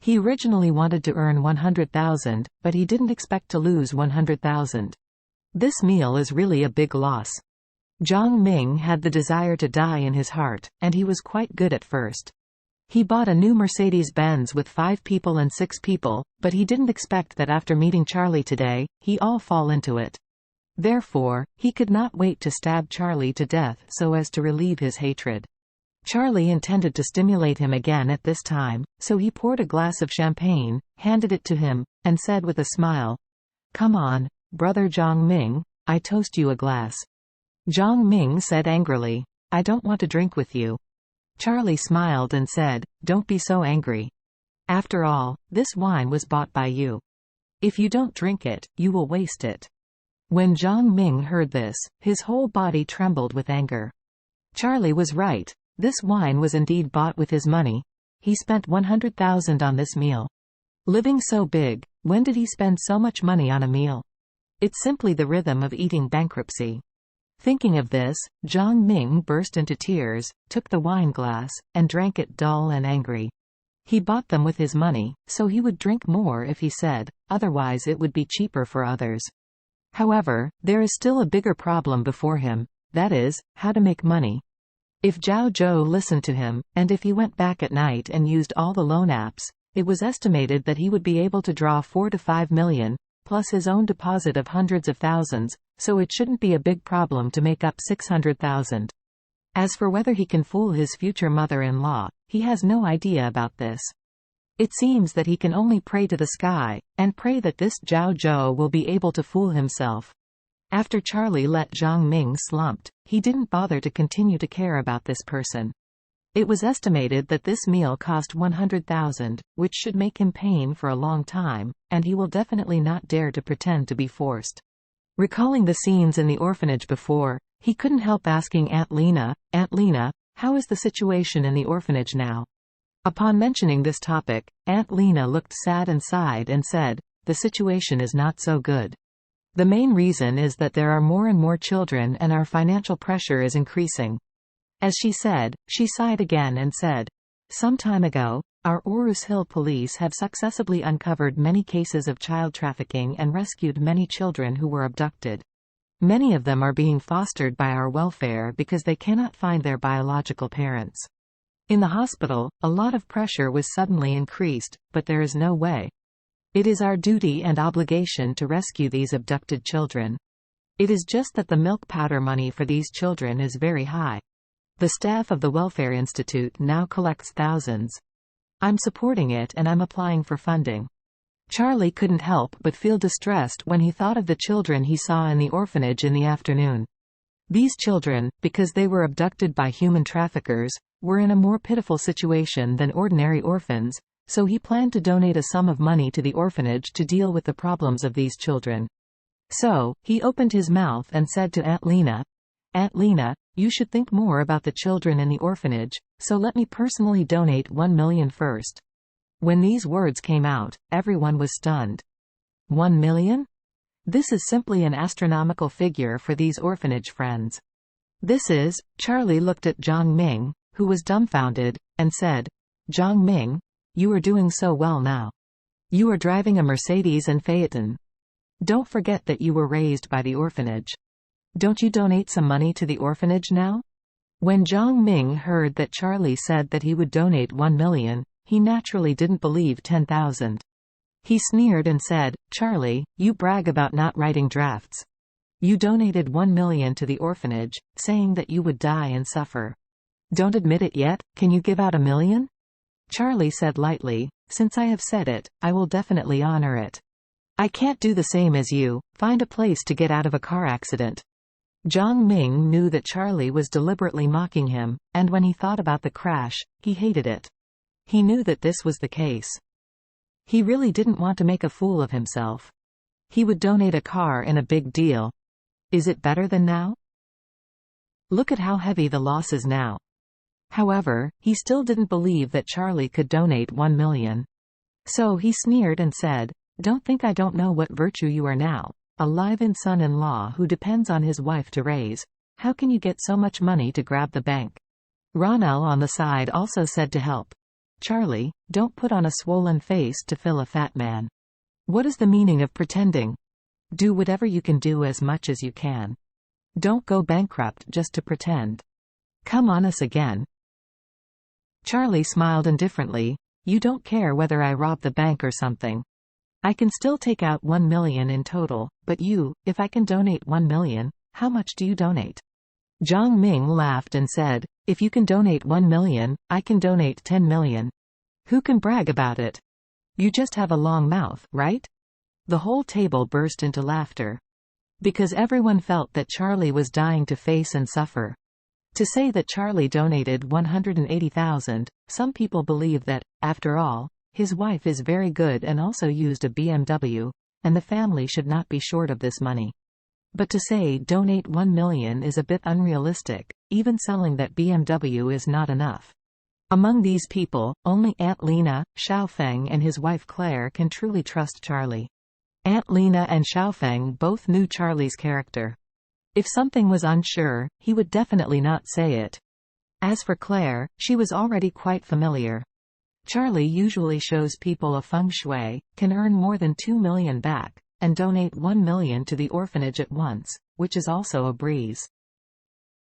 He originally wanted to earn 100,000, but he didn't expect to lose 100,000. This meal is really a big loss. Zhang Ming had the desire to die in his heart, and he was quite good at first. He bought a new Mercedes-Benz with 5 people and 6 people, but he didn't expect that after meeting Charlie today, he all fall into it. Therefore, he could not wait to stab Charlie to death so as to relieve his hatred. Charlie intended to stimulate him again at this time, so he poured a glass of champagne, handed it to him, and said with a smile, "Come on, brother Zhang Ming, I toast you a glass." Zhang Ming said angrily, "I don't want to drink with you." Charlie smiled and said, "Don't be so angry. After all, this wine was bought by you. If you don't drink it, you will waste it." When Zhang Ming heard this, his whole body trembled with anger. Charlie was right. This wine was indeed bought with his money. He spent 100,000 on this meal. Living so big, when did he spend so much money on a meal? It's simply the rhythm of eating bankruptcy. Thinking of this, Zhang Ming burst into tears, took the wine glass, and drank it dull and angry. He bought them with his money, so he would drink more if he said, otherwise it would be cheaper for others. However, there is still a bigger problem before him, that is, how to make money. If Zhao Zhou listened to him, and if he went back at night and used all the loan apps, it was estimated that he would be able to draw 4 to 5 million, plus his own deposit of hundreds of thousands, so it shouldn't be a big problem to make up 600,000. As for whether he can fool his future mother-in-law, he has no idea about this. It seems that he can only pray to the sky, and pray that this Zhao Zhou will be able to fool himself. After Charlie let Zhang Ming slumped, he didn't bother to continue to care about this person. It was estimated that this meal cost 100,000, which should make him pain for a long time, and he will definitely not dare to pretend to be forced. Recalling the scenes in the orphanage before, he couldn't help asking Aunt Lena, "Aunt Lena, how is the situation in the orphanage now?" Upon mentioning this topic, Aunt Lena looked sad and sighed and said, "The situation is not so good. The main reason is that there are more and more children and our financial pressure is increasing." As she said, she sighed again and said, "Some time ago, our Orus Hill police have successfully uncovered many cases of child trafficking and rescued many children who were abducted. Many of them are being fostered by our welfare because they cannot find their biological parents. In the hospital, a lot of pressure was suddenly increased, but there is no way. It is our duty and obligation to rescue these abducted children. It is just that the milk powder money for these children is very high. The staff of the Welfare Institute now collects thousands. I'm supporting it and I'm applying for funding." Charlie couldn't help but feel distressed when he thought of the children he saw in the orphanage in the afternoon. These children, because they were abducted by human traffickers, were in a more pitiful situation than ordinary orphans, so he planned to donate a sum of money to the orphanage to deal with the problems of these children. So, he opened his mouth and said to Aunt Lena, "Aunt Lena, you should think more about the children in the orphanage, so let me personally donate 1 million first." When these words came out, everyone was stunned. 1 million? This is simply an astronomical figure for these orphanage friends. Charlie looked at Zhang Ming, who was dumbfounded, and said, "Zhang Ming, you are doing so well now. You are driving a Mercedes and Phaeton. Don't forget that you were raised by the orphanage. Don't you donate some money to the orphanage now?" When Zhang Ming heard that Charlie said that he would donate 1 million, he naturally didn't believe 10,000. He sneered and said, "Charlie, you brag about not writing drafts. You donated 1 million to the orphanage, saying that you would die and suffer. Don't admit it yet, can you give out 1 million? Charlie said lightly, "Since I have said it, I will definitely honor it. I can't do the same as you, find a place to get out of a car accident." Zhang Ming knew that Charlie was deliberately mocking him, and when he thought about the crash, he hated it. He knew that this was the case. He really didn't want to make a fool of himself. He would donate a car in a big deal. Is it better than now? Look at how heavy the loss is now. However, he still didn't believe that Charlie could donate 1 million. So he sneered and said, "Don't think I don't know what virtue you are now, a live-in son-in-law who depends on his wife to raise. How can you get so much money to grab the bank?" Ronel on the side also said to help. Charlie, don't put on a swollen face to fill a fat man. What is the meaning of pretending? Do whatever you can do as much as you can. Don't go bankrupt just to pretend. Come on us again. Charlie smiled indifferently. You don't care whether I rob the bank or something. I can still take out 1 million in total, but if I can donate 1 million, how much do you donate? Zhang Ming laughed and said, if you can donate 1 million, I can donate 10 million. Who can brag about it? You just have a long mouth, right? The whole table burst into laughter. Because everyone felt that Charlie was dying to face and suffer. To say that Charlie donated 180,000, some people believe that, after all, his wife is very good and also used a BMW, and the family should not be short of this money. But to say donate 1 million is a bit unrealistic, even selling that BMW is not enough. Among these people, only Aunt Lena, Xiaofeng and his wife Claire can truly trust Charlie. Aunt Lena and Xiaofeng both knew Charlie's character. If something was unsure, he would definitely not say it. As for Claire, she was already quite familiar. Charlie usually shows people a feng shui, can earn more than 2 million back, and donate 1 million to the orphanage at once, which is also a breeze.